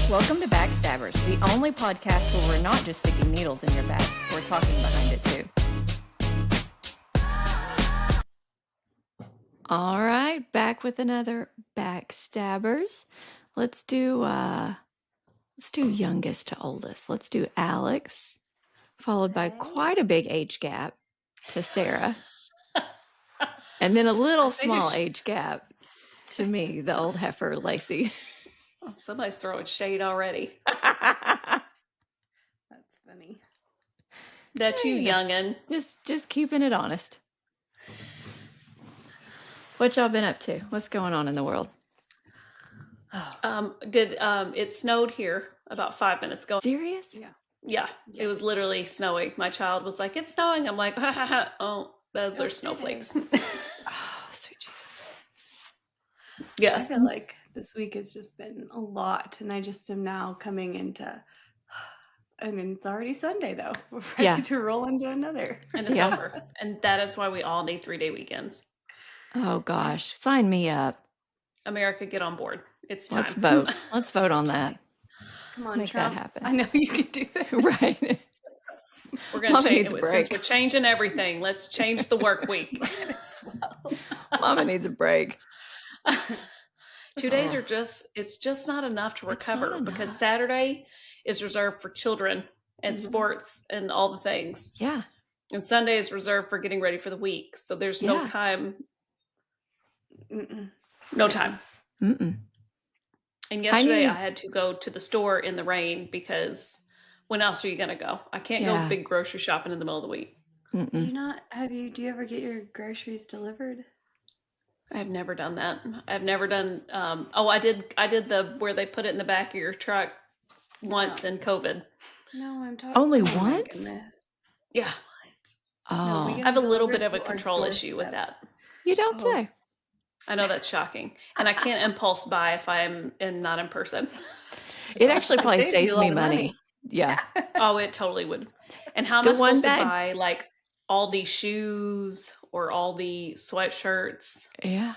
Welcome to Backstabbers, the only podcast where we're not just sticking needles in your back, we're talking behind it too. All right, back with another Backstabbers. Let's do youngest to oldest. Let's do Alex, followed by quite a big age gap to Sarah, and then a little small age gap to me, the old heifer, Lacey. Oh, somebody's throwing shade already. That's funny. That's you, youngin'. Just keeping it honest. What y'all been up to? What's going on in the world? It snowed here about 5 minutes ago. Serious? Yeah. It was literally snowing. My child was like, "It's snowing." I'm like, ha ha ha. Oh, those are snowflakes. Oh, sweet Jesus. Yes. I feel like this week has just been a lot, and I just am now coming into. I mean, it's already Sunday though. We're ready to roll into another, and it's over. And that is why we all need 3-day weekends. Oh gosh, sign me up. America, get on board. It's time. Let's vote. Let's vote on that. Come on, make Trump. that happen. I know you can do this. Right. We're going to change it. Since we're changing everything, let's change the work week. Mama needs a break. 2 days it's just not enough to recover because Saturday is reserved for children and sports and all the things. Yeah. And Sunday is reserved for getting ready for the week. So there's no time. No time. Mm-mm. And yesterday I had to go to the store in the rain because when else are you going to go? I can't go big grocery shopping in the middle of the week. Do you ever get your groceries delivered? I've never done that. I've never done, I did the, where they put it in the back of your truck once in COVID. No, I'm talking. Only once? Yeah. Oh. No, I have a little bit of a control issue with that. You don't say. I know that's shocking. And I can't impulse buy if I'm not in person. It actually probably saves me money. Yeah. Oh, it totally would. And how am I supposed to buy like all these shoes or all the sweatshirts? Yeah.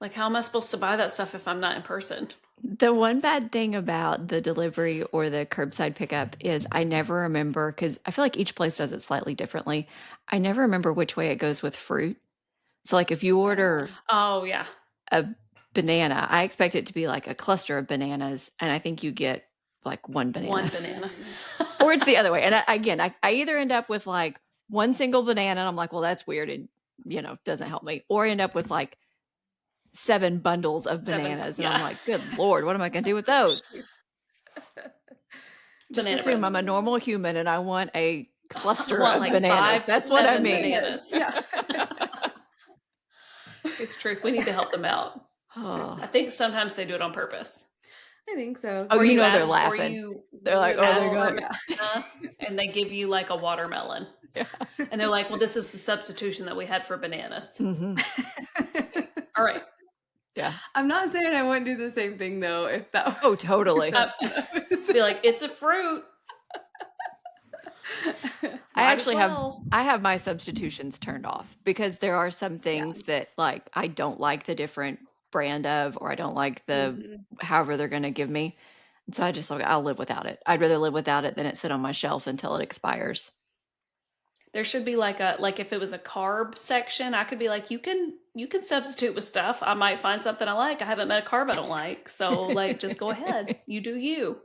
Like how am I supposed to buy that stuff if I'm not in person? The one bad thing about the delivery or the curbside pickup is I never remember, because I feel like each place does it slightly differently. I never remember which way it goes with fruit. So like if you order a banana, I expect it to be like a cluster of bananas, and I think you get like one banana. One banana. Or it's the other way. And I either end up with like one single banana and I'm like, well, that's weird. It, doesn't help me. Or I end up with like 7 bundles of bananas. And I'm like, good Lord, what am I going to do with those? Just assume I'm a normal human and I want a cluster of bananas. That's what I mean. Bananas. Yeah. It's true. We need to help them out. I think sometimes they do it on purpose. I think so. Oh, they're laughing. They're like, oh, they're going. And they give you like a watermelon. Yeah. And they're like, well, this is the substitution that we had for bananas. Mm-hmm. All right. Yeah. I'm not saying I wouldn't do the same thing though. If that. Oh, totally. Be like, it's a fruit. I have my substitutions turned off because there are some things that like I don't like the different brand of, or I don't like the however they're going to give me. And so I just like, I'll live without it. I'd rather live without it than it sit on my shelf until it expires. There should be like if it was a carb section, I could be like, you can substitute with stuff. I might find something I like. I haven't met a carb I don't like. So like, just go ahead. You do you.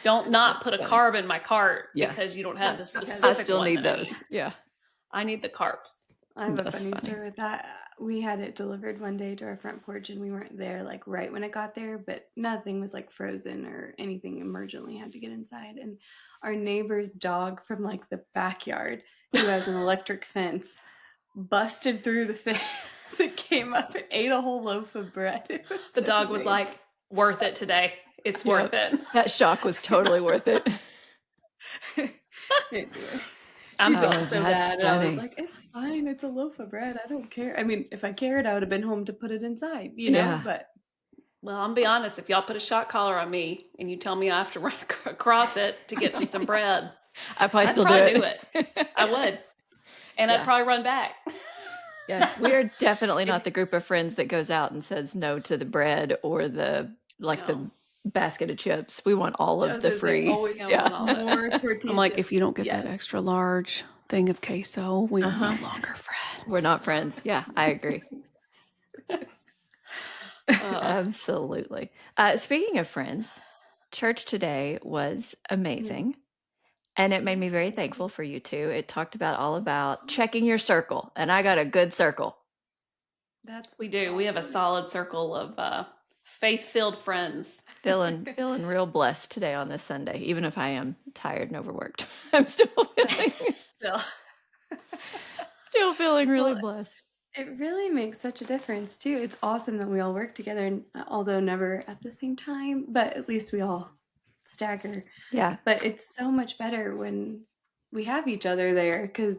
Don't put a carb in my cart because you don't have the specific I still need those. Yeah. I need the carbs. I have a funny story with that. We had it delivered one day to our front porch and we weren't there like right when it got there, but nothing was like frozen or anything emergently had to get inside. And our neighbor's dog from like the backyard, who has an electric fence, busted through the fence. It came up and ate a whole loaf of bread. The dog was like, worth it today. It's worth it. That shock was totally worth it. Anyway, she felt so bad. And I was like, it's fine. It's a loaf of bread. I don't care. I mean, if I cared, I would have been home to put it inside, you know? But well, I'm be honest. If y'all put a shock collar on me and you tell me I have to run across it to get to some bread, I'd probably do it. I would. And I'd probably run back. Yeah, we are definitely not the group of friends that goes out and says no to the bread or the basket of chips. We want all I of was the gonna say, free. always Yeah, we Yeah. want all of it. more I'm tortilla like, if chips. you don't get that Yes. extra large thing of queso, we are no Uh-huh. longer We're friends. not friends. Yeah, I agree. Uh, Absolutely. Speaking of friends, church today was Mhm. amazing. And it made me Yes, very me thankful too. for you too. It talked about all about checking your circle, and I got a good circle. That's we do. We have a awesome. solid circle of faith-filled friends. Feeling real blessed today on this Sunday, even if I am tired and overworked. I'm Still. still feeling really Well, blessed. it really makes such a difference too. It's awesome that we all work together, and although never at the same time, but at least we all stagger. Yeah, But it's so much better when we have each other there because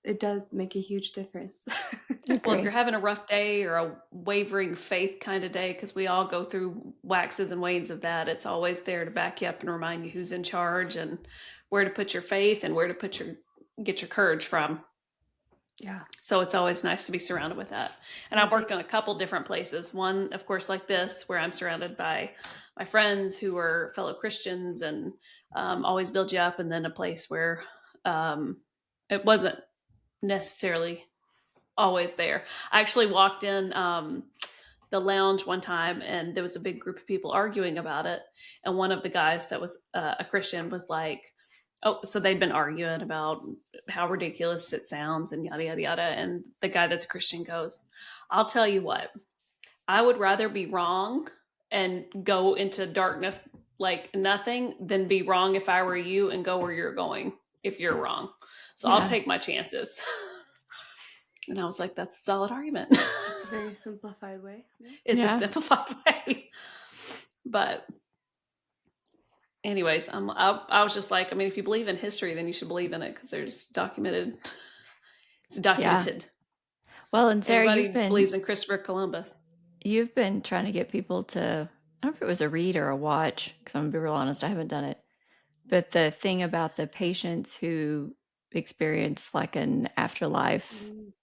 it does make a huge difference. Well, if you're agree. having a rough day or a wavering faith kind of day, because we all go through waxes and wanes of that, it's always there to back you up and remind you who's in charge and where to put your faith and where to put your get your courage from. Yeah, So it's always nice to be surrounded with that. And well, I've worked in a thanks. couple different places. One, of course, like this, where I'm surrounded by my friends who are fellow Christians and always build you up. And then a place where it wasn't necessarily always there. I actually walked in the lounge one time and there was a big group of people arguing about it. And one of the guys that was a Christian was like, oh, so they'd been arguing about how ridiculous it sounds and yada, yada, yada. And the guy that's a Christian goes, I'll tell you what, I would rather be wrong and go into darkness like nothing than be wrong if I were you and go where you're going if you're wrong. So I'll Yeah, take my chances. And I was like, that's a solid argument. It's a very simplified way. Yeah. It's a yeah, simplified way. But anyways, I was just like, I mean, if you believe in history, then you should believe in it because there's documented, it's yeah. documented. Well, and Sarah, Anybody believes in Christopher Columbus. you've been trying to get people to, I don't know if it was a read or a watch, because I'm gonna be real honest, I haven't done it. But the thing about the patients who experience like an afterlife Mm,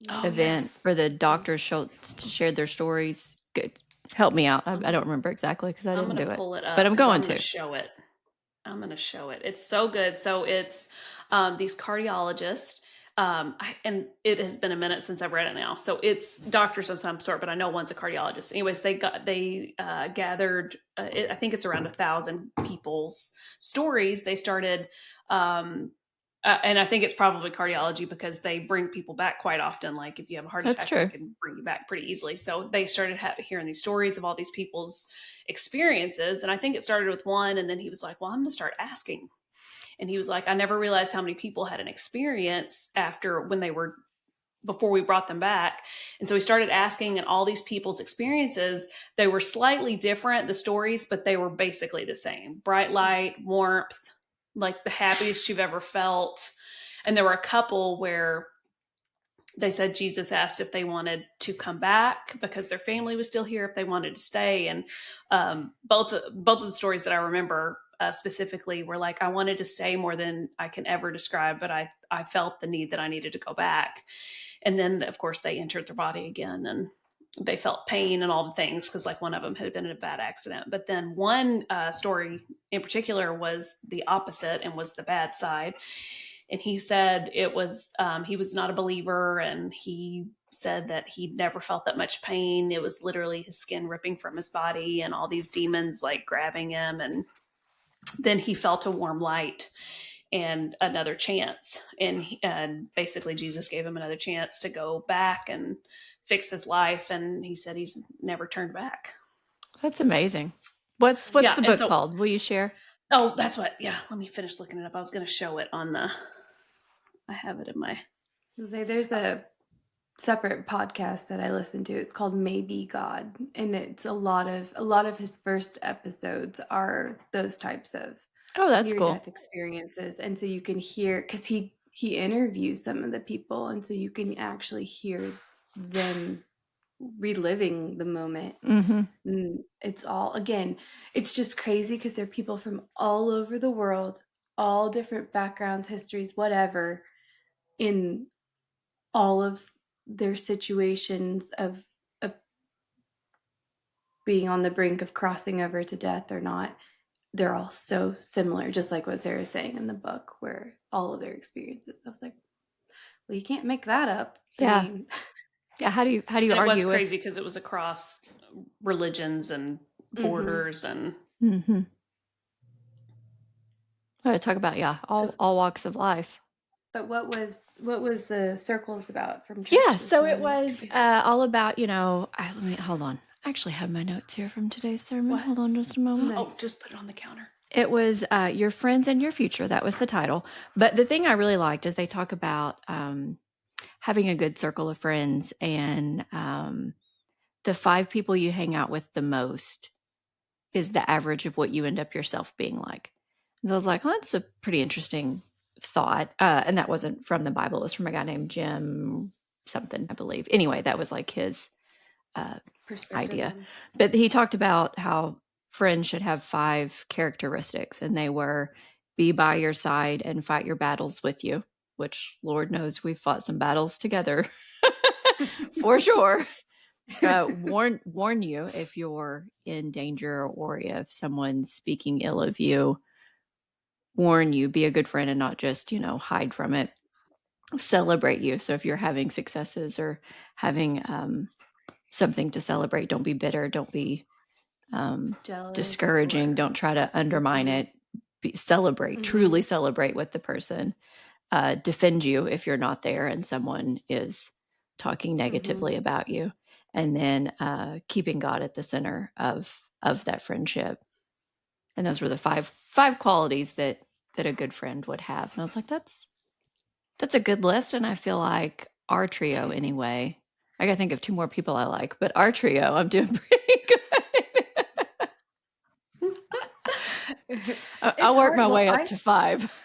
Oh, mm, event yes. for the mm. doctors to share their stories, good. Help me out. I I'm, don't remember exactly because I I'm didn't going to do it, pull it but up I'm because going I'm going to to. show it. I'm going to show it. It's so good. So it's these cardiologists. And it has been a minute since I've read it now. So it's doctors of some sort, but I know one's a cardiologist. Anyways, they gathered. I think it's around 1,000 people's stories. They started, and I think it's probably cardiology because they bring people back quite often. Like if you have a heart That's attack, they true. can bring you back pretty easily. So they started hearing these stories of all these people's experiences. And I think it started with one, and then he was like, well, I'm going to start asking. And he was like, I never realized how many people had an experience after when they were before we brought them back. And so he started asking, and all these people's experiences, they were slightly different, the stories, but they were basically the same. Bright light, warmth, like the happiest you've ever felt. And there were a couple where they said Jesus asked if they wanted to come back because their family was still here, if they wanted to stay. And both of the stories that I remember specifically were like, I wanted to stay more than I can ever describe, but I felt the need that I needed to go back. And then, of course, they entered their body again and they felt pain and all the things because, like, one of them had been in a bad accident. But then one story in particular was the opposite and was the bad side. And he said it was he was not a believer, and he said that he'd never felt that much pain. It was literally his skin ripping from his body and all these demons like grabbing him. And then he felt a warm light and another chance. And basically, Jesus gave him another chance to go back and fix his life. And he said he's never turned back. That's amazing. What's Yeah. the And book so, called? Will you share? oh, that's what, yeah, let me finish looking it up. I was going to show it on I have it in my, There's a separate podcast that I listen to. It's called Maybe God, and it's a lot of his first episodes are those types of Oh, that's near cool. death experiences, and so you can hear because he interviews some of the people, and so you can actually hear them reliving the moment. Mm-hmm. It's all again, it's just crazy because there are people from all over the world, all different backgrounds, histories, whatever, in all of their situations of being on the brink of crossing over to death or not, they're all so similar, just like what Sarah's saying in the book, where all of their experiences. I was like, well, you can't make that up. I Yeah. mean, Yeah. How do you And it was argue with? crazy because it was across religions and mm-hmm. borders and Mm-hmm. I talk about all walks of life. But what was the circles about from Yeah, church this so it morning? was all about, let me hold on. I actually have my notes here from today's sermon. what? Hold on just a moment. Oh, Nice. just put it on the counter. It was Your Friends and Your Future. That was the title. But the thing I really liked is they talk about having a good circle of friends and the 5 people you hang out with the most is the average of what you end up yourself being like. And so I was like, well, that's a pretty interesting thought. And that wasn't from the Bible. It was from a guy named Jim something, I believe. Anyway, that was like his Perspective idea. on. But he talked about how friends should have 5 characteristics, and they were be by your side and fight your battles with you, which Lord knows we've fought some battles together for sure. Warn you if you're in danger or if someone's speaking ill of you. Warn you, be a good friend and not just, hide from it. Celebrate you. So if you're having successes or having something to celebrate, don't be bitter. Don't be Jealous discouraging. or Don't try to undermine mm-hmm. it. Celebrate, Mm-hmm. truly celebrate with the person. Defend you if you're not there and someone is talking Mm-hmm. negatively about you, and then keeping God at the center of that friendship. And those were the five qualities that a good friend would have. And I was like, that's a good list. And I feel like our trio anyway. I gotta think of 2 more people I like, but our trio, I'm doing pretty good. It's I'll work hard. my Well, way up to 5.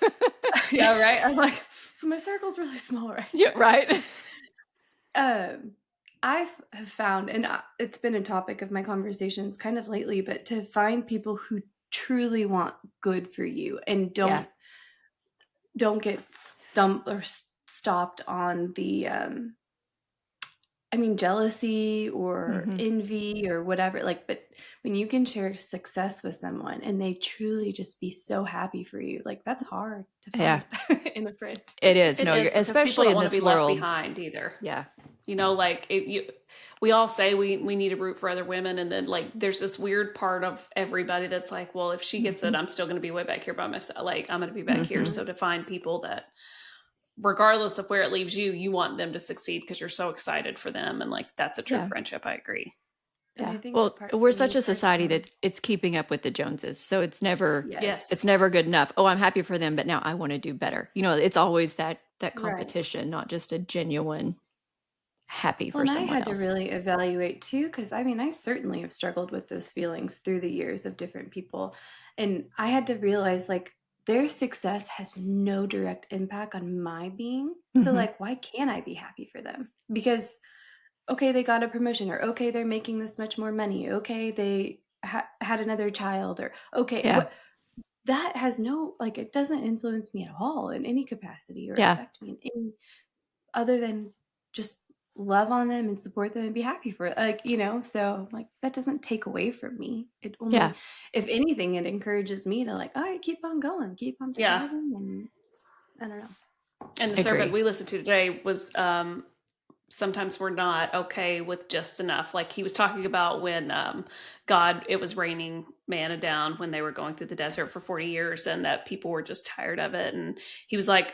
yeah, right. I'm like, so my circle's really small, right? Yeah, right. I have found, and it's been a topic of my conversations kind of lately, but to find people who truly want good for you and Yeah. don't get stumped or stopped on the jealousy or Mhm. envy or whatever. Like, but when you can share success with someone and they truly just be so happy for you, like that's hard to Yeah, find in a friend. it is. It No, is you're because people especially don't in want to this be left world. behind either. Yeah. Like we all say we need to root for other women, and then like there's this weird part of everybody that's like, well, if she gets it, Mhm. I'm still going to be way back here by myself. Like I'm going to be back here. Mhm. So to find people that, regardless of where it leaves you, you want them to succeed because you're so excited for them, and like that's a true Yeah. friendship. I agree. And I Yeah. think the Well, part we're for such me a society personally, that it's keeping up with the Joneses. So it's never yes, Yes. good enough. Oh, I'm happy for them, but now I want to do better. It's always that right. competition, not just a genuine happy Well, for and I someone had to else. really evaluate too, because I certainly have struggled with those feelings through the years of different people. And I had to realize like their success has no direct impact on my being. So, Mhm. like, why can't I be happy for them? Because, okay, they got a promotion, or okay, they're making this much more money. Okay, they had another child, or okay, Yeah. what that has no, like, it doesn't influence me at all in any capacity or Yeah. affect me in any other than just love on them and support them and be happy for it. Like, so like that doesn't take away from me. It Yeah. only, if anything, it encourages me to like, all right, keep on going, keep on Yeah. striving. And I don't know. And the sermon Agree. we listened to today was sometimes we're not okay with just enough. Like he was talking about when it was raining manna down when they were going through the desert for 40 years and that people were just tired of it. And he was like,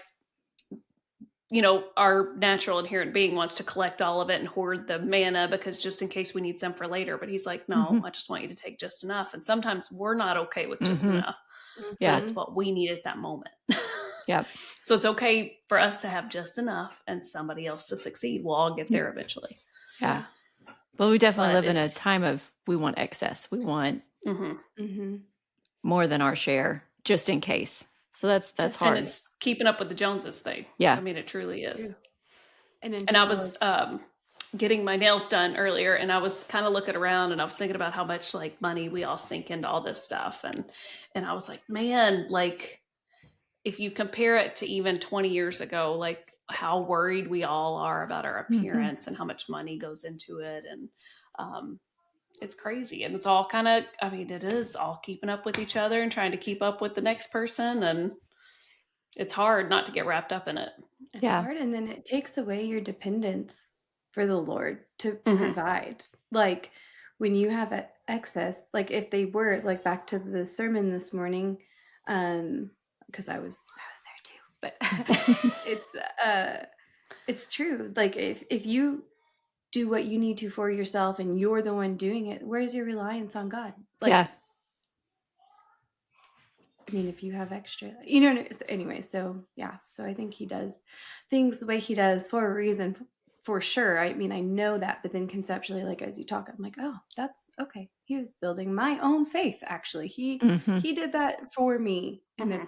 our natural inherent being wants to collect all of it and hoard the manna because just in case we need some for later. But he's like, no, Mhm. I just want you to take just enough. And sometimes we're not okay with just Mhm. enough, but Yeah. it's what we need at that moment. Yep. So it's okay for us to have just enough and somebody else to succeed. We'll all get there eventually. Yeah. Yeah. Well, we definitely But live in a it's time of we want excess. We want mhm. Mm-hmm. more than our share just in case. So that's Just And hard. it's keeping up with the Joneses thing. I Yeah. mean, it truly true. is. And And I until was like, getting my nails done earlier, and I was kind of looking around, and I was thinking about how much like money we all sink into all this stuff, and I was like, man, like if you compare it to even 20 years ago, like how worried we all are about our Mhm. appearance and how much money goes into it, and um, it's crazy. And it's all kind of, I mean, it is all keeping up with each other and trying to keep up with the next person. And it's hard not to get wrapped up in it. It's Yeah. hard, and then it takes away your dependence for the Lord to Hmm. provide. Like when you have excess, like if they were like back to the sermon this morning, because I was there too, but it's uh it's true. Like if you do what you need to for yourself and you're the one doing it, where's your reliance on God? Yeah. Like, I mean, if you have extra, you know, so anyway, so yeah, so I think he does things the way he does for a reason, for sure. I mean, I know that, but then conceptually, like as you talk, I'm like, oh, that's okay. He was building my own faith. Actually, Hmm. he did that for me, and Hmm.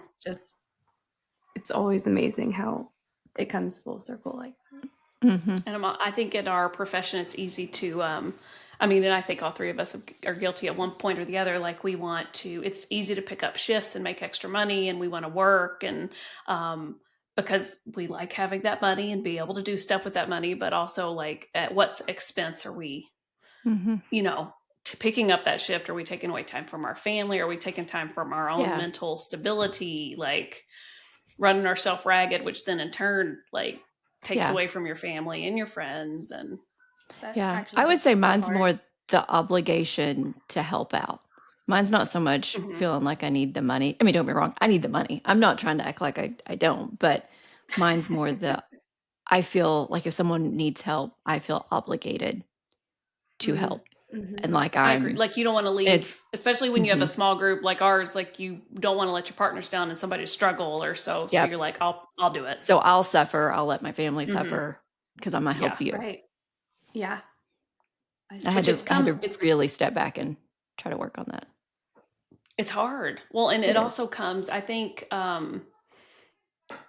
it's always amazing how it comes full circle like that. Hmm. And I think in our profession, it's easy to, I mean, and I think all three of us are guilty at one point or the other. Like we want to, it's easy to pick up shifts and make extra money, and we want to work, and um, because we like having that money and be able to do stuff with that money, but also like at what expense are we, Hmm. you know, to picking up that shift? Are we taking away time from our family? Are we taking time from our own Yeah. mental stability? Like running ourselves ragged, which then in turn, like, takes Yeah. away from your family and your friends. And Yeah. I would That's say so mine's hard. more the obligation to help out. Mine's not so much mhm. feeling like I need the money. I mean, don't get me wrong, I need the money. I'm not trying to act like I don't, but mine's more the I feel like if someone needs help, I feel obligated to Mm, help. And mhm. like I agree. I'm Like you don't want to it's leave, especially when you have a mhm. small group like ours. Like you don't want to let your partners down and somebody struggle or so. So Yep. you're like, I'll do it. So I'll suffer, I'll let my family Hmm. suffer because I'm gonna Yeah, help you. Right. Yeah. I had which to I had to it's really step back and try to work on that. it's hard. Well, and It it is. also comes, I think,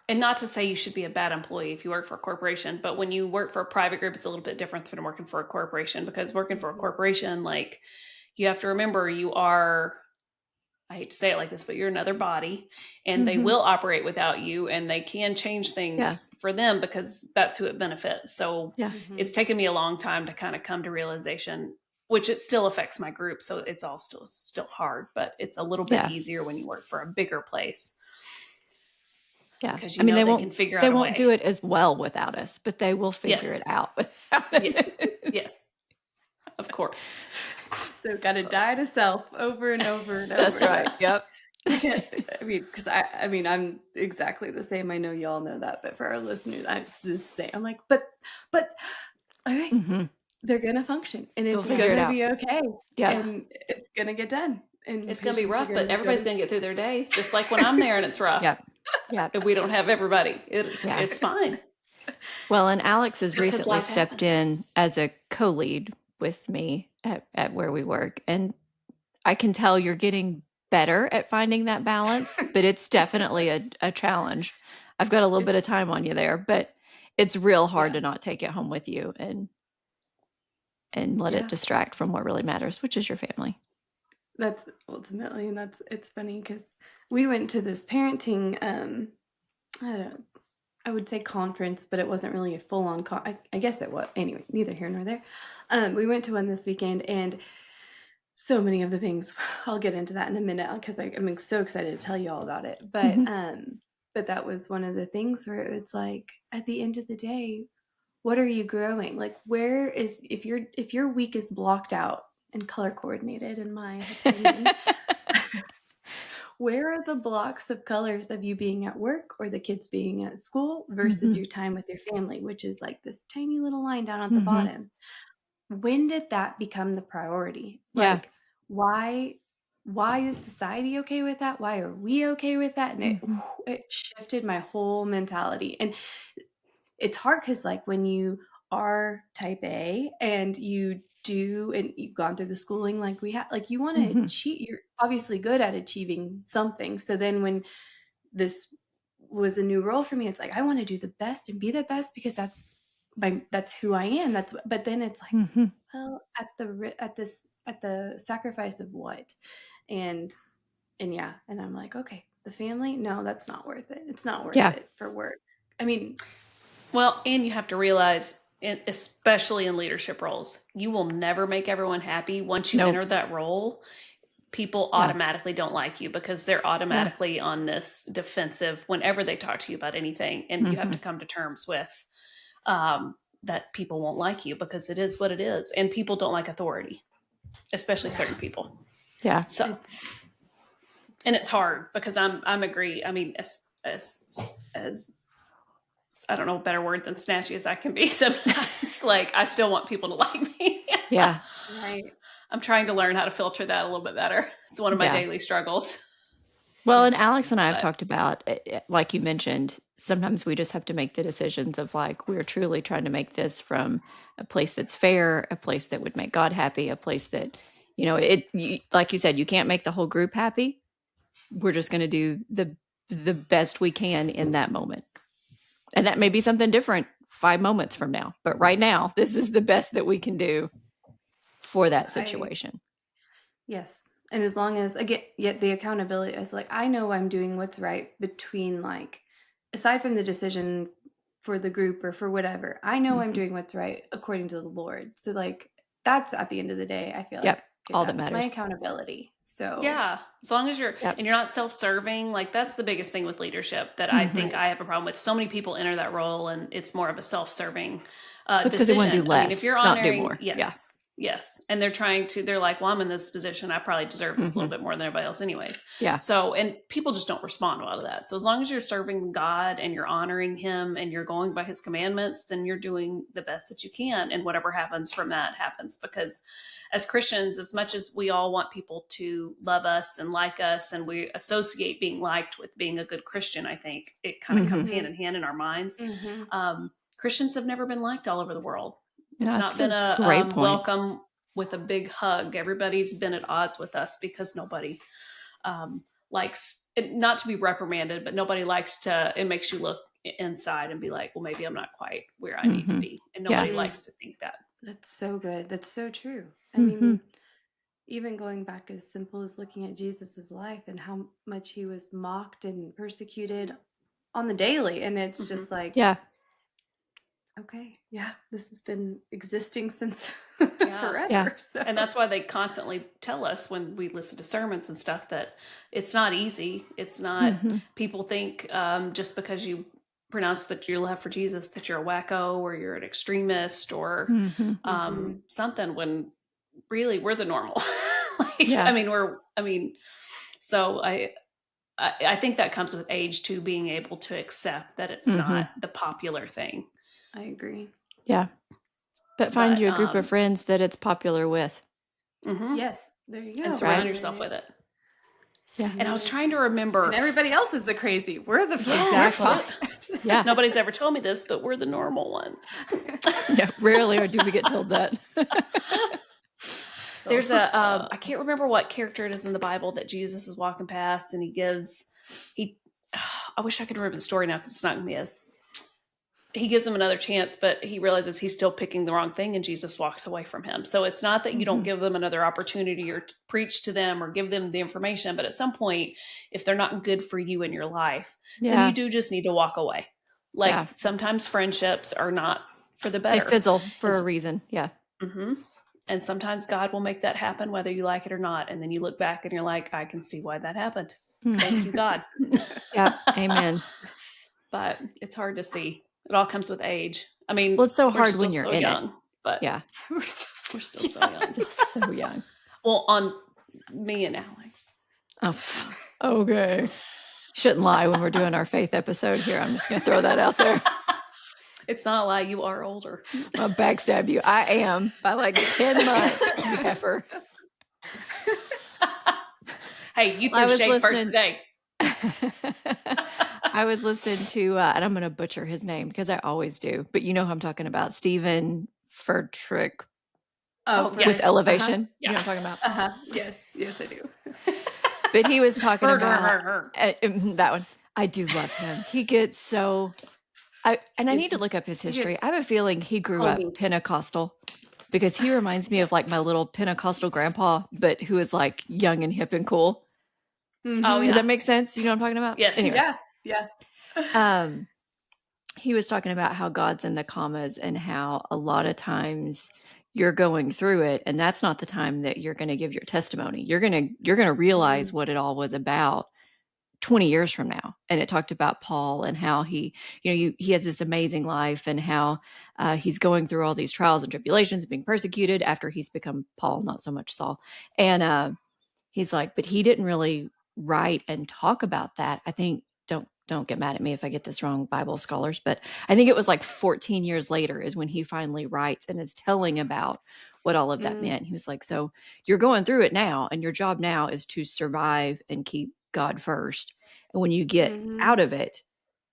and not to say you should be a bad employee if you work for a corporation, but when you work for a private group, it's a little bit different than working for a corporation, because working for a Mhm. corporation, like you have to remember you are, I hate to say it like this, but you're another body, and they Mhm. will operate without you, and they can change Yeah. things for them because that's who it benefits. So Yeah. it's Mhm. taken me a long time to kind of come to realization, which it still affects my group. So it's all still hard, but it's a little bit Yeah. easier when you work for a bigger place Yeah. because I you mean, know they can figure they out a won't do way. it as well without us, but they will figure it Yes. out without Yes. us. Yes. Of course. So gotta die to self over and over and over. That's right. Yep. You can't, I mean, because I mean, I'm exactly the same. I know y'all know that, but for our listeners, it's the same. I'm like, but, okay, Mhm. they're gonna function and They'll it's figure it gonna out. be okay Yep. Yeah. and it's gonna get done and It's going to be patients are rough, but gonna go everybody's to. going to get through their day, just like when I'm there and it's rough. Yep. Yep. And we don't have everybody. Yeah. It's fine Well, and Alex has because recently life stepped happens. in as a co-lead with me at where we work, and I can tell you're getting better at finding that balance, but it's definitely a challenge. I've got a little bit of It's, time on you there, but it's real hard yeah, to not take it home with you and let it yeah. distract from what really matters, which is your family. That's ultimately, and it's funny because we went to this parenting, I don't I would say conference, but it wasn't really a full on I guess it was. Anyway, neither here nor there. We went to one this weekend, and so many of the things. I'll get into that in a minute because I'm so excited to tell you all about it. Mhm. But that was one of the things where it's like at the end of the day, what are you growing? Like, where is if your week is blocked out and color coordinated, in my opinion, where are the blocks of colors of you being at work or the kids being at school versus Mhm. your time with your family, which is like this tiny little line down at the Mhm. bottom? When did that become the priority? Yeah. Like, why why is society okay with that? Why are we okay with that? And Mhm. it shifted my whole mentality. And it's hard because like when you are type A and you do and you've gone through the schooling like we have, like you want to Mhm. achieve, you're obviously good at achieving something. So then when this was a new role for me, it's like I want to do the best and be the best because that's who I am. But then it's like, Mhm. well, at the sacrifice of what? And yeah, and I'm like, okay, the family, no, that's not worth it. It's not worth Yeah. it for work. I mean, Well, and you have to realize especially in leadership roles. You will never make everyone happy. Once you Nope. enter that role, people Yeah. automatically don't like you because they're automatically on this defensive whenever they talk to you about anything. And you have to come to terms with that people won't like you because it is what it is. And people don't like authority, especially certain people. Yeah. So, and it's hard because I'm agree. I mean, as I don't know a better word than snatchy as I can be sometimes, like I still want people to like me. Yeah. Right. I'm trying to learn how to filter that a little bit better. It's one of my daily struggles. Well, and Alex and I have talked about, like you mentioned, sometimes we just have to make the decisions of like, we're truly trying to make this from a place that's fair, a place that would make God happy, a place that, like you said, you can't make the whole group happy. We're just going to do the best we can in that moment. And that may be something different 5 moments from now. But right now, this is the best that we can do for that situation. Yes. And as long as, again, yet the accountability is like, I know I'm doing what's right between, like, aside from the decision for the group or for whatever, I know I'm doing what's right according to the Lord. So, like, that's at the end of the day, I feel like all that my matters. accountability. So yeah, as long as you're and you're not self-serving, like that's the biggest thing with leadership that I think I have a problem with. So many people enter that role and it's more of a self-serving Because they want to do decision. less, I mean, if you're not do honoring, more. yes, and they're like, well, I'm in this position, I probably deserve this a little bit more than everybody else, anyways. Yeah. So, and people just don't respond well to that. So, as long as you're serving God and you're honoring Him and you're going by His commandments, then you're doing the best that you can, and whatever happens from that happens. Because as Christians, as much as we all want people to love us and like us, and we associate being liked with being a good Christian, I think it kind of comes hand in hand in our minds. Christians have never been liked all over the world. It's not been a welcome with a big hug. Everybody's been at odds with us because nobody likes it, not to be reprimanded, but nobody likes to, it makes you look inside and be like, well, maybe I'm not quite where I need to be. And nobody likes to think that. That's so good. That's so true. I mean, even going back as simple as looking at Jesus's life and how much he was mocked and persecuted on the daily. And it's just like, okay, this has been existing since forever. Yeah. So. And that's why they constantly tell us when we listen to sermons and stuff that it's not easy. It's not, people think just because you pronounce that your love for Jesus, that you're a wacko or you're an extremist or something, when really we're the normal. So I think that comes with age too, being able to accept that it's not the popular thing. I agree. Yeah. But find you a group of friends that it's popular with. Yes, there you go. And surround yourself with it. Yeah. And I was trying to remember. And everybody else is the crazy. We're the exactly. Yeah. Nobody's ever told me this, but we're the normal ones. Yeah. Rarely do we get told that. There's I can't remember what character it is in the Bible that Jesus is walking past and I wish I could remember the story now because it's not going to be as. He gives him another chance, but he realizes he's still picking the wrong thing and Jesus walks away from him. So it's not that you don't give them another opportunity or preach to them or give them the information, but at some point, if they're not good for you in your life, then you do just need to walk away. Like sometimes friendships are not for the better. They fizzle for a reason. Yeah. And sometimes God will make that happen, whether you like it or not. And then you look back and you're like, I can see why that happened. Thank you, God. Yeah. Amen. But it's hard to see. It all comes with age. I mean, well, it's so hard when you're young, but we're still so young. So young. Well, on me and Alex. Oh, okay. Shouldn't lie when we're doing our faith episode here. I'm just going to throw that out there. It's not a lie. You are older. I'll backstab you. I am by like 10 months, you heifer. Hey, you threw shade first today. I was listening to, and I'm going to butcher his name because I always do, but you know who I'm talking about, Stephen Furtrick. With Elevation. You know what I'm talking about? Yes, I do. But he was talking about that one. I do love him. He gets so, I need to look up his history. I have a feeling he grew up Pentecostal because he reminds me of like my little Pentecostal grandpa, but who is like young and hip and cool. Oh, does that make sense? You know what I'm talking about? Yes. Anyway. Yeah. he was talking about how God's in the commas and how a lot of times you're going through it and that's not the time that you're going to give your testimony. You're going to realize Mm, what it all was about 20 years from now. And it talked about Paul and how he has this amazing life and how he's going through all these trials and tribulations, being persecuted after he's become Paul, not so much Saul. And he's like, but he didn't really write and talk about that. I think don't get mad at me if I get this wrong, Bible scholars, but I think it was like 14 years later is when he finally writes and is telling about what all of that mm, meant. He was like, so you're going through it now, and your job now is to survive and keep God first. And when you get mhm, out of it,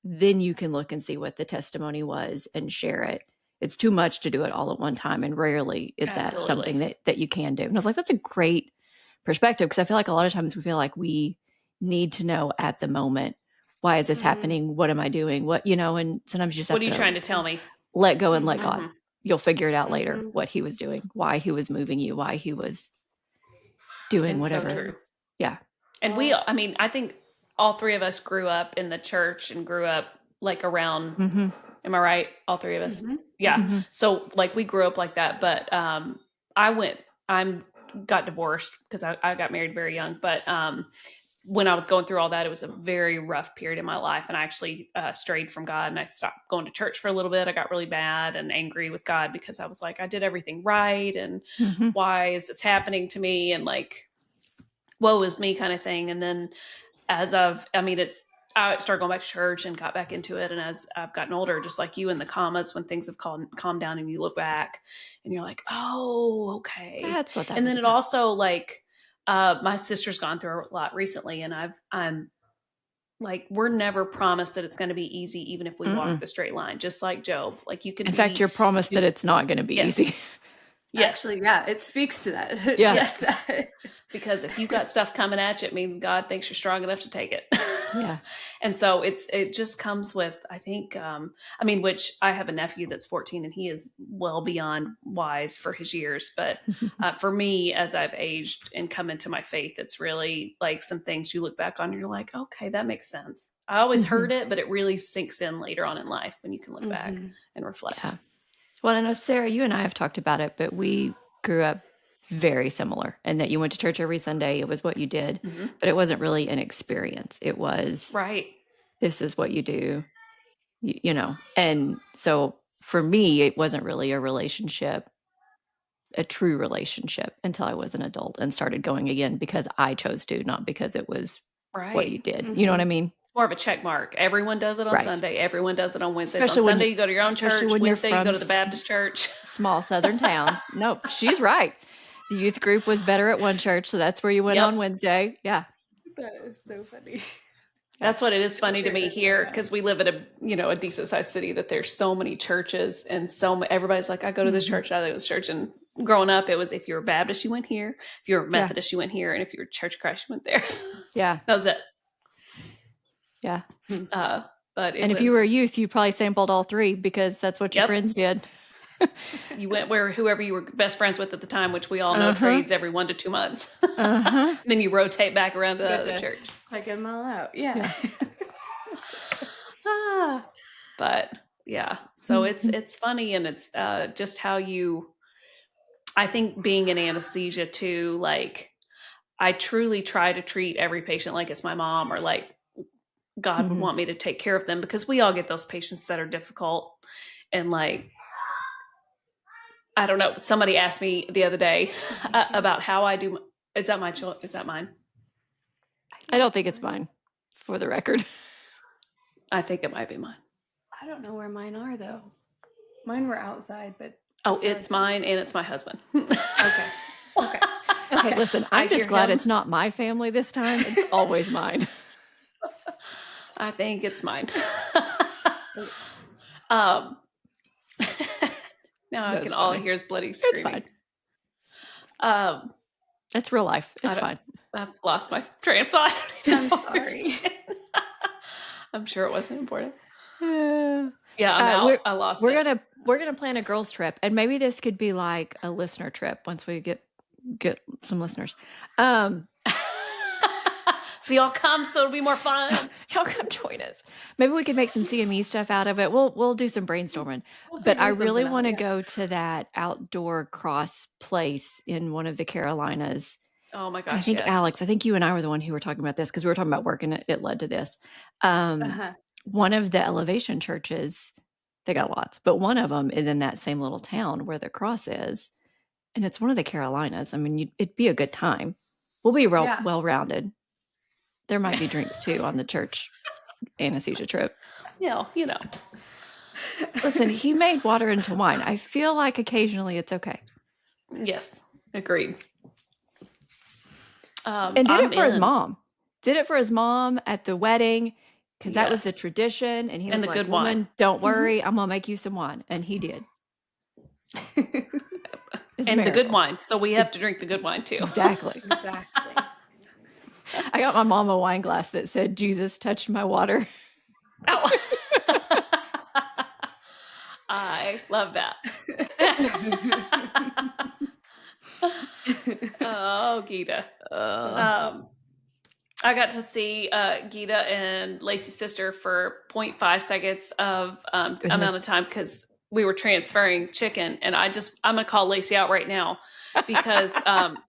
then you can look and see what the testimony was and share it. It's too much to do it all at one time, and rarely is that Absolutely. something that you can do. And I was like, that's a great perspective because I feel like a lot of times we feel like we need to know at the moment, why is this mhm, happening? What am I doing? And sometimes you just What have are you to trying to tell me? let go and let mhm, God. Mhm. You'll figure it out later mhm. what he was doing, why he was moving you, why he was doing It's so whatever. true. Yeah. And Well, I mean, I think all three of us grew up in the church and grew up like around, Hmm. am I right? All three of us. mhm, Yeah. mhm, Hmm. So like we grew up like that, but I went I'm got divorced because I got married very young, but when I was going through all that, it was a very rough period in my life, and I actually strayed from God, and I stopped going to church for a little bit. I got really bad and angry with God because I was like, I did everything right, and Hmm. why is this happening to me? And like, woe is me kind of thing. And then I started going back to church and got back into it. And as I've gotten older, just like you in the commas, when things have calmed down and you look back and you're like, oh, okay. That's what that And was then it about. also like, my sister's gone through a lot recently, and I'm like, we're never promised that it's going to be easy, even if we walk Mm-mm. the straight line, just like Job. Like you can In fact, be, you're promised that do, it's not going to be yes, easy. yes, actually, yeah, it speaks to that. It Yeah. says yes. that. Because if you got stuff coming at you, it means God thinks you're strong enough to take it. Yeah. And so it just comes with, I think, I mean, which I have a nephew that's 14 and he is well beyond wise for his years. But for me, as I've aged and come into my faith, it's really like some things you look back on and you're like, okay, that makes sense. I always heard Hmm. it, but it really sinks in later on in life when you can look back Mhm, and reflect. Yeah. Well, I know, Sarah, you and I have talked about it, but we grew up very similar in that you went to church every Sunday. It was what you did, Hmm. but it wasn't really an experience. It was, Right. this is what you do, And so for me, it wasn't really a relationship, a true relationship until I was an adult and started going again because I chose to, not because it was what Right. you did. You know what I mhm. mean? It's more of a check mark. Everyone does it on Right. Sunday. Everyone does it on Wednesdays. On Sunday, you go to your own Especially church. when you're Wednesday, you go from to the Baptist church. small southern towns. No, she's right. The youth group was better at one church, so that's where you went Yep. on Wednesday. Yeah. That is so funny. Yeah. That's what it is Gonna funny to share me that in the here past. because we live at a decent sized city that there's so many churches and everybody's like, I go to this Mhm. church, I go to this church. And growing up, it was if you were Baptist, you went here. If you were Yeah. Methodist, you went here. And if you were Church of Christ, you went there. Yeah. That was it. Yeah. Hmm. Uh, but it And if you were a was, youth, you probably sampled all three because that's what your yep. friends did. You went where whoever you were best friends with at the time, which we all know Uh-huh. trades every 1 to 2 months. Uh-huh. Then you rotate back around to the Get other to church. check them all out. Yeah. Yeah. Ah, but yeah, so Mhm. it's funny, and it's just how I think being in anesthesia too, like I truly try to treat every patient like it's my mom or like God would Mhm. want me to take care of them because we all get those patients that are difficult. And like, I don't know, somebody asked me the other day about how I do. Is that my child? Is that mine? I don't think it's mine, for the record. I think it might be mine. I don't know where mine are though. Mine were outside, but I Oh, feel it's like I'm mine and it's my husband. okay. Okay. Hey, Okay. listen, I I'm hear just glad him. it's not my family this time. It's always mine. I think it's mine. Okay. um, now I can That's all funny. hear is bloody It's screaming. fine. Um, It's real life. I It's don't, fine. I've lost my train of thought. I don't even I'm know what we were sorry. saying. I'm sure it wasn't important. Yeah. Yeah, I'm Uh, out. we're I lost we're it. gonna we're gonna plan a girls trip, and maybe this could be like a listener trip once we get some listeners. Um, So y'all come, so it'll be more fun. Y'all come join us. Maybe we could make some CME stuff out of it. We'll do some brainstorming. We'll But I figure really something out. want to Yeah. go to that outdoor cross place in one of the Carolinas. Oh my And I gosh, think yes. Alex, I think you and I were the one who were talking about this because we were talking about work and it led to this. Um, Uh-huh. one of the elevation churches, they got lots, but one of them is in that same little town where the cross is. And it's one of the Carolinas. I mean, it'd be a good time. We'll be Yeah. well-rounded. There might be drinks too on the church anesthesia trip. Yeah, you know. Listen, he made water into wine. I feel like occasionally it's okay. Yes, agreed. And did I'm it for his in. mom. Did it for his mom at the wedding because that was the Yes. tradition. And he And was the like, good wine. woman, don't worry. I'm going to make you some wine. And he did. It's a And the good miracle. wine. So we have to drink the good wine too. Exactly. Exactly. I got my mom a wine glass that said, Jesus touched my water. Oh. I love that. Oh, Gita. I got to see Gita and Lacey's sister for 0.5 seconds of amount of time because we were transferring chicken. And I'm going to call Lacey out right now because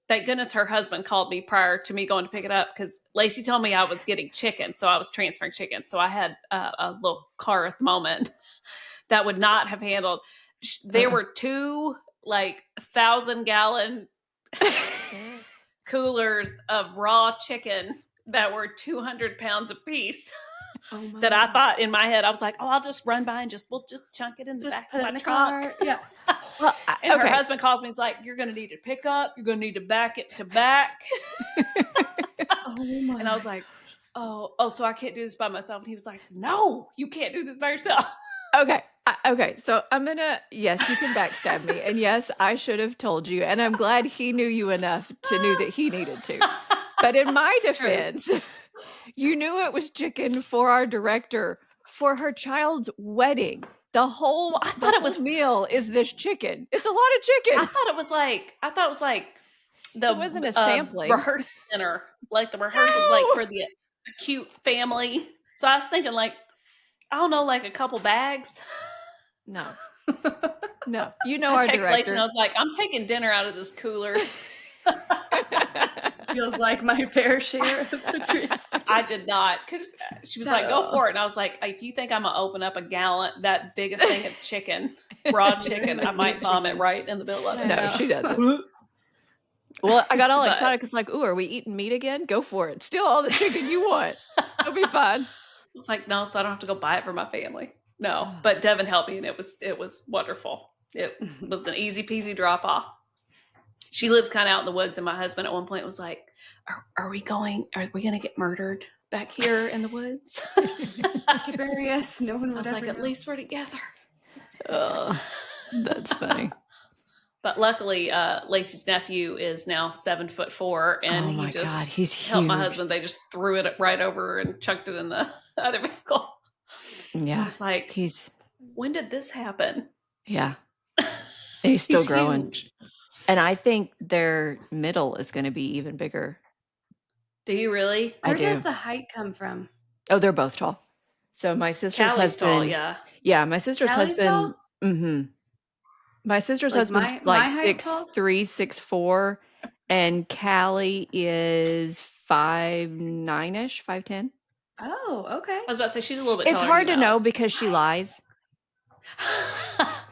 thank goodness her husband called me prior to me going to pick it up because Lacey told me I was getting chicken. So I was transferring chicken. So I had a little Karth moment that would not have handled. There were two 1,000-gallon coolers of raw chicken that were 200 pounds a piece. That I thought in my head, I was like, oh, I'll just run by and we'll just chunk it in the back of my truck. Yeah. Well, and her husband calls me. He's like, you're going to need to pick up. You're going to need to back it to back. And I was like, oh, so I can't do this by myself. And he was like, no, you can't do this by yourself. Okay. Okay. So yes, you can backstab me. And yes, I should have told you. And I'm glad he knew you enough to know that he needed to. But in my defense, you knew it was chicken for our director for her child's wedding. The whole meal is this chicken. It's a lot of chicken. I thought it was like the it wasn't a sampling rehearsal dinner, like the rehearsal, like for the acute family. So I was thinking, I don't know, like a couple bags. No. You know our director. Lacey and I was like, I'm taking dinner out of this cooler. Feels like my fair share of the transportation. I did not, because she was like, go for it. And I was like, if you think I'm going to open up a gallon, that biggest thing of chicken, raw chicken, I might vomit right in the middle of it. No, she doesn't. Well, I got all excited because ooh, are we eating meat again? Go for it. Steal all the chicken you want. It'll be fine. It's like, no, so I don't have to go buy it for my family. No, but Devin helped me and it was wonderful. It was an easy peasy drop off. She lives kind of out in the woods, and my husband at one point was like, are we going to get murdered back here in the woods? Could bury us. No one would. I was like, at least we're together. That's funny. But luckily, Lacey's nephew is now 7'4", and he just he's helped huge. my husband. They just threw it right over and chucked it in the other vehicle. Yeah, it's like, when did this happen? Yeah, and he's still growing. Huge. And I think their middle is going to be even bigger. Do you really? Where does the height come from? Oh, they're both tall. So my sister's Callie's husband, tall, yeah, my sister's husband. Mm-hmm. My sister's husband's like 6'3", 6'4", and Callie is 5'9"-ish, 5'10". Oh, okay. I was about to say she's a little bit. It's hard to know because she lies.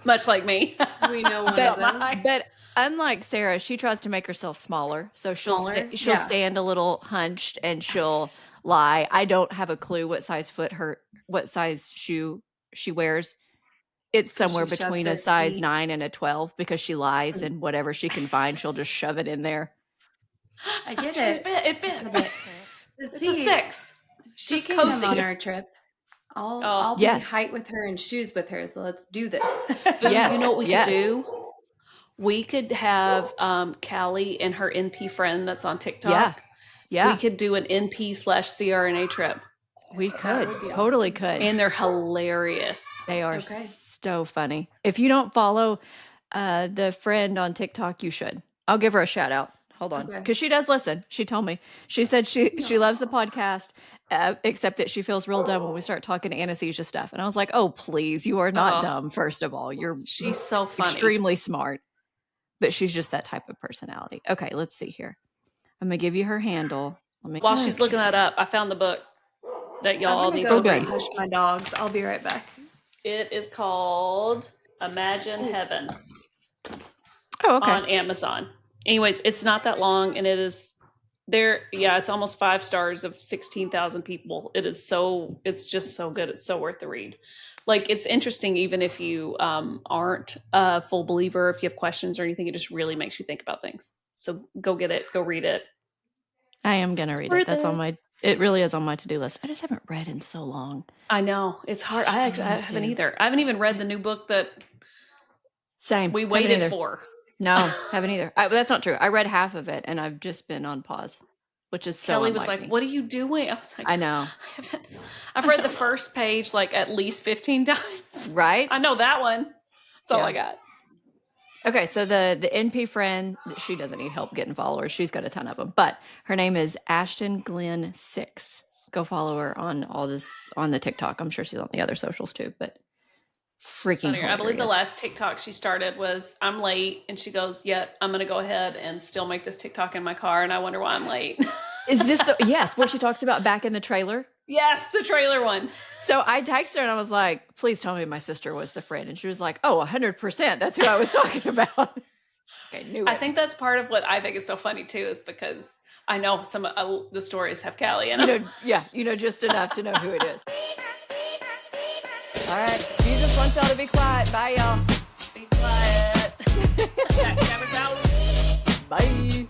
Much like me. We know one of those. But unlike Sarah, she tries to make herself smaller. So she'll stand a little hunched and she'll lie. I don't have a clue what size shoe she wears. It's somewhere between a size 9 and a 12 because she lies, and whatever she can find, she'll just shove it in there. I get it. It fits. It's a 6. She can come on our trip. I'll be height with her and shoes with her, so let's do this. Yes. You know what we could do? We could have Callie and her NP friend that's on TikTok. Yeah. We could do an NP/CRNA trip. We could. Totally could. And they're hilarious. They are so funny. If you don't follow the friend on TikTok, you should. I'll give her a shout out. hold on, Okay. because she does listen. She told me. She said she loves the podcast, except that she feels real dumb when we start talking anesthesia stuff. And I was like, oh, please, you are not Oh, dumb. First of all, you're she's so funny. extremely smart, but she's just that type of personality. Okay, let's see here. I'm gonna give you her handle. Let me. While she's looking that up, I found the book that y'all all I'm need gonna to go read. hush my dogs. I'll be right back. It is called Imagine Heaven Oh, okay. on Amazon. Anyways, it's not that long, and it is there. Yeah, it's almost 5 stars of 16,000 people. It's just so good. It's so worth the read. Like, it's interesting, even if you aren't a full believer, if you have questions or anything, it just really makes you think about things. So go get it, go read it. I am gonna read it. That's on my. It really is on my to-do list. I just haven't read in so long. I know it's hard. I haven't either. I haven't even read the new book that Same. we Haven't waited either. for. No, haven't either. That's not true. I read half of it, and I've just been on pause, which is so. Kelly was unlike like, me. "What are you doing?" I was like, I know. I've read the first page like at least 15 times. Right? I know that one. That's all I got. Okay, so the NP friend, she doesn't need help getting followers. She's got a ton of them, but her name is Ashton Glenn 6. Go follow her on all this on the TikTok. I'm sure she's on the other socials too, but freaking hilarious. I believe the last TikTok she started was I'm late, and she goes, "Yeah, I'm gonna go ahead and still make this TikTok in my car, and I wonder why I'm late." Is this the yes, where she talks about back in the trailer? Yes, the trailer one. So I texted her and I was like, please tell me my sister was the friend. And she was like, oh, 100%. That's who I was talking about. Okay, I think that's part of what I think is so funny too, is because I know some of the stories have Callie in them. You know just enough to know who it is. All right. Jesus wants y'all to be quiet. Bye, y'all. Be quiet. Backstabbers out. Bye.